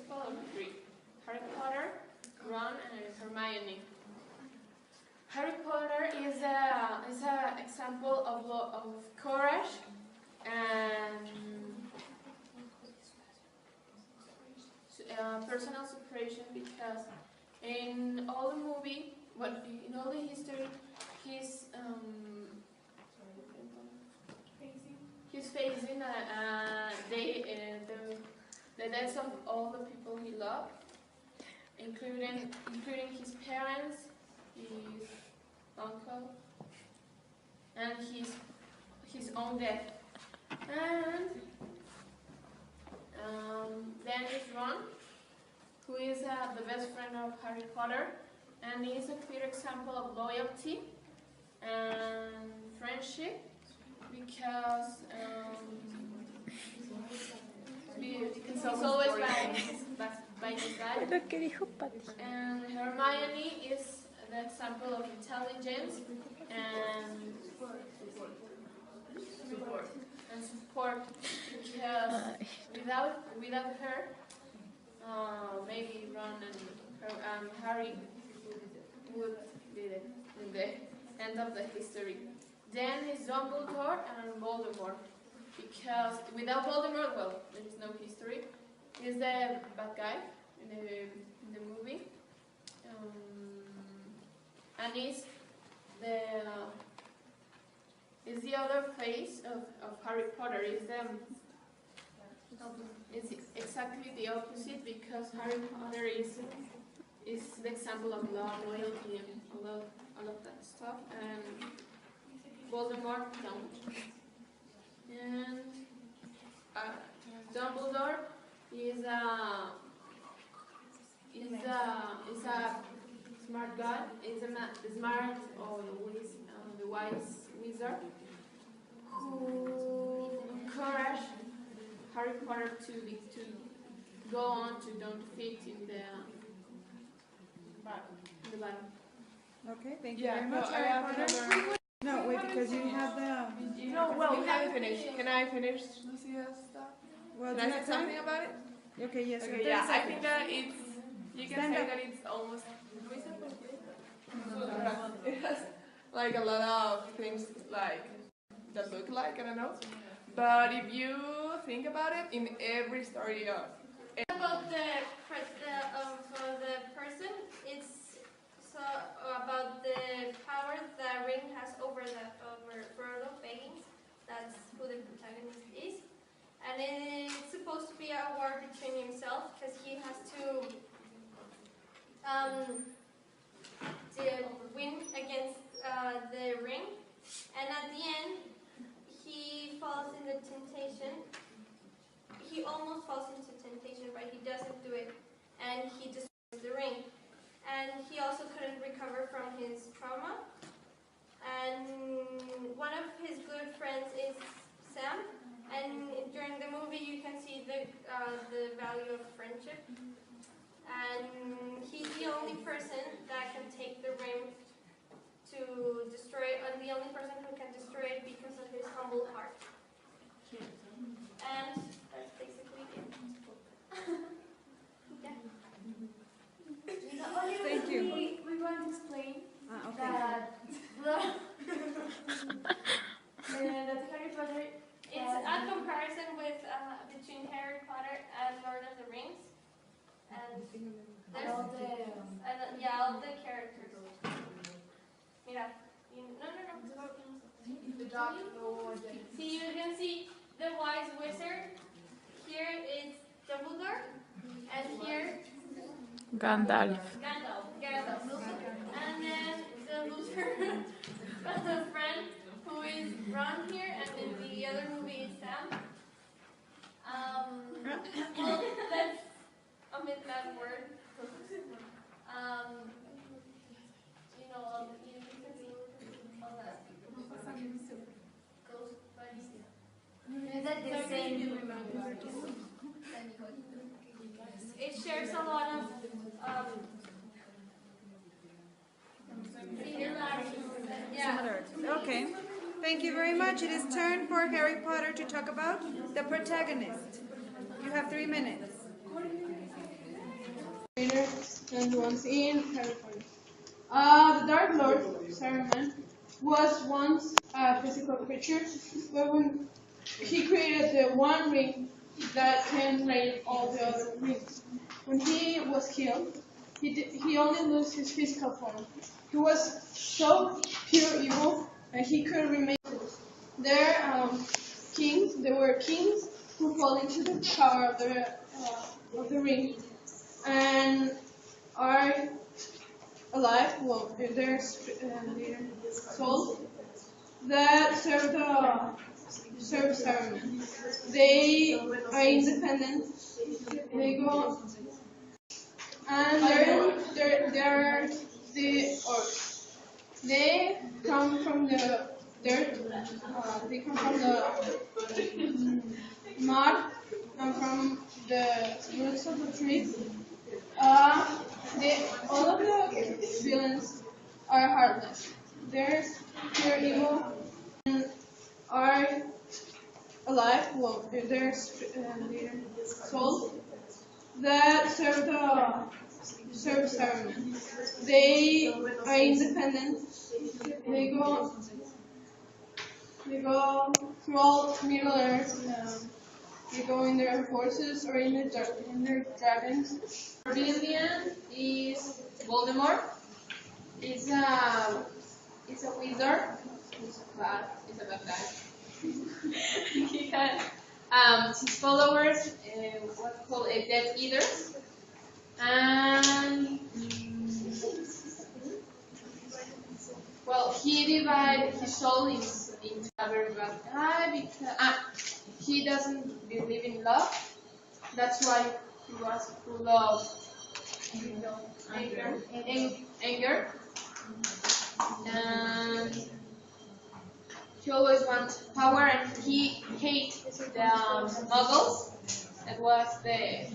principal of three: Harry Potter, Ron, and Hermione. Harry Potter is a example of courage and personal separation, because in all the movie, in all the history, he's facing the deaths of all the people he loved, including his parents, his uncle, and his own death. And then is Ron, who is the best friend of Harry Potter, and he is a clear example of loyalty and friendship, because he's always by his side. And Hermione is the example of intelligence and support, because without her, maybe Ron and Harry would be the end of the history. Then is Dumbledore and Voldemort, because without Voldemort, well, there is no history. He's the bad guy in the movie, and is the other face of Harry Potter. It's exactly the opposite, because Harry Potter is the example of love, loyalty, and all of that stuff, and Voldemort don't. And Dumbledore is a smart guy, is a smart or the wise wizard who encouraged Harry Potter to go on, to don't fit in the battle. Okay, thank you very much, Harry Potter. No, wait, because you have the... No, well, we haven't finished. Can I finish Lucia's stuff? Well, can I say something about it? Okay, yes. Okay, yeah, I think that it's... You can say that it's almost... It has like a lot of things like that look like, I don't know. But if you think about it, in every story of... About the person, it's about the power that Ring has over Frodo Baggins. That's who the protagonist is, and it's supposed to be a war between himself, because he has to win against the Ring, and at the end he falls into temptation. He almost falls into temptation, but he doesn't do it, and he destroys the Ring. And he also couldn't recover from his trauma. And one of his good friends is Sam. And during the movie, you can see the value of friendship. And he's the only person that can take the ring to destroy it, and the only person who can destroy it because of his humble heart. And that's basically it. Yeah. Thank you. We want to explain Okay. that that Harry Potter. It's a comparison with between Harry Potter and Lord of the Rings, and there's all the characters. Mira, no. The dog. See, you can see the wise wizard. Here is Dumbledore, and here Gandalf. Gandalf. And then the loser friend, who is Ron here, and then the other movie is Sam. Well, let's omit that word. You know, all that ghost buddies. Is that the same? It shares a lot of similarities. Okay. Thank you very much. It is turn for Harry Potter to talk about the protagonist. You have 3 minutes. And the ones in California. The Dark Lord, Saruman, was once a physical creature, but when he created the one ring that can reign all the other rings. When he was killed, he only lost his physical form. He was so pure evil that he could remain. There were kings who fall into the power of the ring and are alive. Well, their souls that serve Saruman. They are independent. They go and they're the orcs. They come from the dirt. They come from the mud and from the roots of the trees. All of the villains are heartless. There's pure evil and are alive. Well, their souls that serve Saruman. They are independent. They go through all Middle Earth. They go in their horses or in their dragons. Villain is Voldemort. It's a wizard. It's a bad guy. He had his followers, what's called Death Eaters, and well, he divided his soul into a very bad guy because he doesn't believe in love. That's why he was full of anger. And he always wants power, and he hates the Muggles. That was the